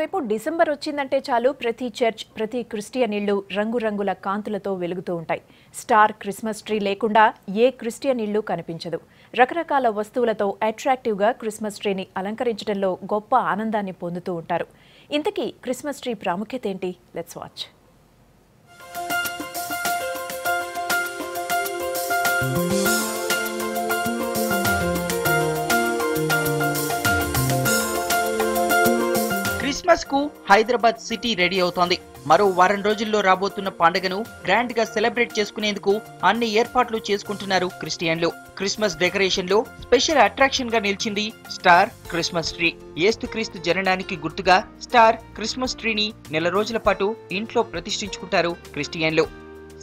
మరోవైపు డిసెంబర్ వచ్చిందంటే చాలు ప్రతి చర్చ్, ప్రతి క్రిస్టియన్ ఇళ్లు రంగురంగుల కాంతులతో వెలుగుతూ ఉంటాయి. స్టార్ క్రిస్మస్ ట్రీ లేకుండా ఏ క్రిస్టియన్ ఇల్లు కనిపించదు. రకరకాల వస్తువులతో అట్రాక్టివ్గా క్రిస్మస్ ట్రీని అలంకరించడంలో గొప్ప ఆనందాన్ని పొందుతూ ఉంటారు. ఇంతకీ క్రిస్మస్ ట్రీ ప్రాముఖ్యత ఏంటి? Let's watch. క్రిస్మస్ కు హైదరాబాద్ సిటీ రెడీ అవుతోంది. మరో వారం రోజుల్లో రాబోతున్న పండుగను గ్రాండ్ గా సెలబ్రేట్ చేసుకునేందుకు అన్ని ఏర్పాట్లు చేసుకుంటున్నారు క్రిస్టియన్లు. క్రిస్మస్ డెకరేషన్ లో స్పెషల్ అట్రాక్షన్ గా నిలిచింది స్టార్ క్రిస్మస్ ట్రీ. యేసుక్రీస్తు జననానికి గుర్తుగా స్టార్ క్రిస్మస్ ట్రీని నెల రోజుల పాటు ఇంట్లో ప్రతిష్ఠించుకుంటారు క్రిస్టియన్లు.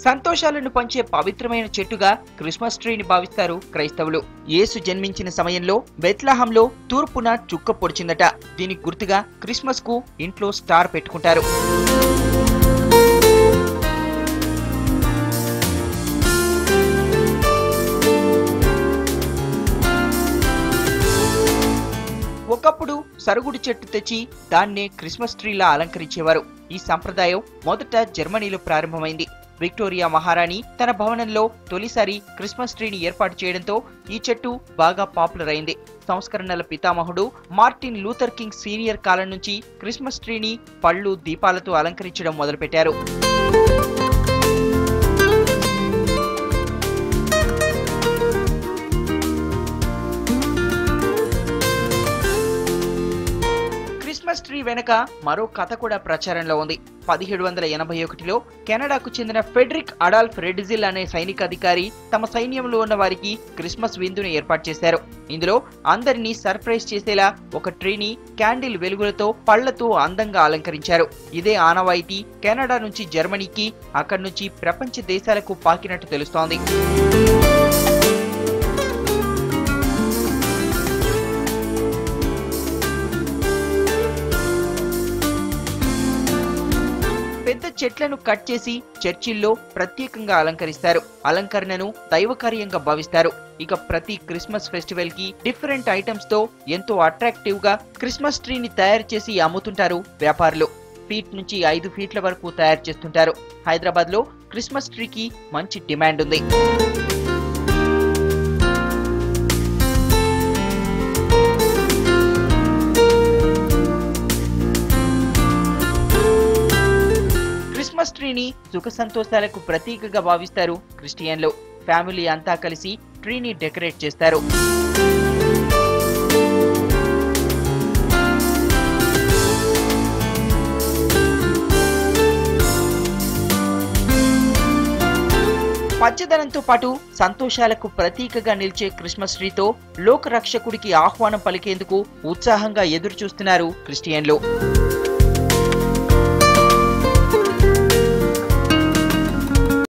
సంతోషాలను పంచే పవిత్రమైన చెట్టుగా క్రిస్మస్ ట్రీని భావిస్తారు క్రైస్తవులు. యేసు జన్మించిన సమయంలో బెత్లెహంలో తూర్పున చుక్క పొడిచిందట. దీనికి గుర్తుగా క్రిస్మస్ కు ఇంట్లో స్టార్ పెట్టుకుంటారు. ఒకప్పుడు సరుగుడు చెట్టు తెచ్చి దాన్నే క్రిస్మస్ ట్రీలా అలంకరించేవారు. ఈ సంప్రదాయం మొదట జర్మనీలో ప్రారంభమైంది. విక్టోరియా మహారాణి తన భవనంలో తొలిసారి క్రిస్మస్ ట్రీని ఏర్పాటు చేయడంతో ఈ చెట్టు బాగా పాపులర్ అయింది. సంస్కరణల పితామహుడు మార్టిన్ లూథర్ కింగ్ సీనియర్ కాలం నుంచి క్రిస్మస్ ట్రీని పళ్ళు, దీపాలతో అలంకరించడం మొదలుపెట్టారు. క్రిస్మస్ ట్రీ వెనక మరో కథ కూడా ప్రచారంలో ఉంది. 1781లో కెనడాకు చెందిన ఫెడరిక్ అడాల్ఫ్ రెడ్జిల్ అనే సైనికాధికారి తమ సైన్యంలో ఉన్న వారికి క్రిస్మస్ విందును ఏర్పాటు చేశారు. ఇందులో అందరినీ సర్ప్రైజ్ చేసేలా ఒక ట్రీని క్యాండిల్ వెలుగులతో, పళ్లతో అందంగా అలంకరించారు. ఇదే ఆనవాయితీ కెనడా నుంచి జర్మనీకి, అక్కడి నుంచి ప్రపంచ దేశాలకు పాకినట్టు తెలుస్తోంది. పెద్ద చెట్లను కట్ చేసి చర్చిల్లో ప్రత్యేకంగా అలంకరిస్తారు. అలంకరణను దైవకార్యంగా భావిస్తారు. ఇక ప్రతి క్రిస్మస్ ఫెస్టివల్ కి డిఫరెంట్ ఐటమ్స్ తో ఎంతో అట్రాక్టివ్ గా క్రిస్మస్ ట్రీని తయారు చేసి అమ్ముతుంటారు వ్యాపారులు. ఫీట్ నుంచి 5 ఫీట్ల వరకు తయారు చేస్తుంటారు. హైదరాబాద్ లో క్రిస్మస్ ట్రీకి మంచి డిమాండ్ ఉంది. క్రిస్మస్ ట్రీని సుఖ సంతోషాలకు ప్రతీకగా భావిస్తారు క్రిస్టియన్లు. ఫ్యామిలీ అంతా కలిసి ట్రీని డెకరేట్ చేస్తారు. పచ్చదనంతో పాటు సంతోషాలకు ప్రతీకగా నిలిచే క్రిస్మస్ ట్రీతో లోక రక్షకుడికి ఆహ్వానం పలికేందుకు ఉత్సాహంగా ఎదురు చూస్తున్నారు క్రిస్టియన్లు.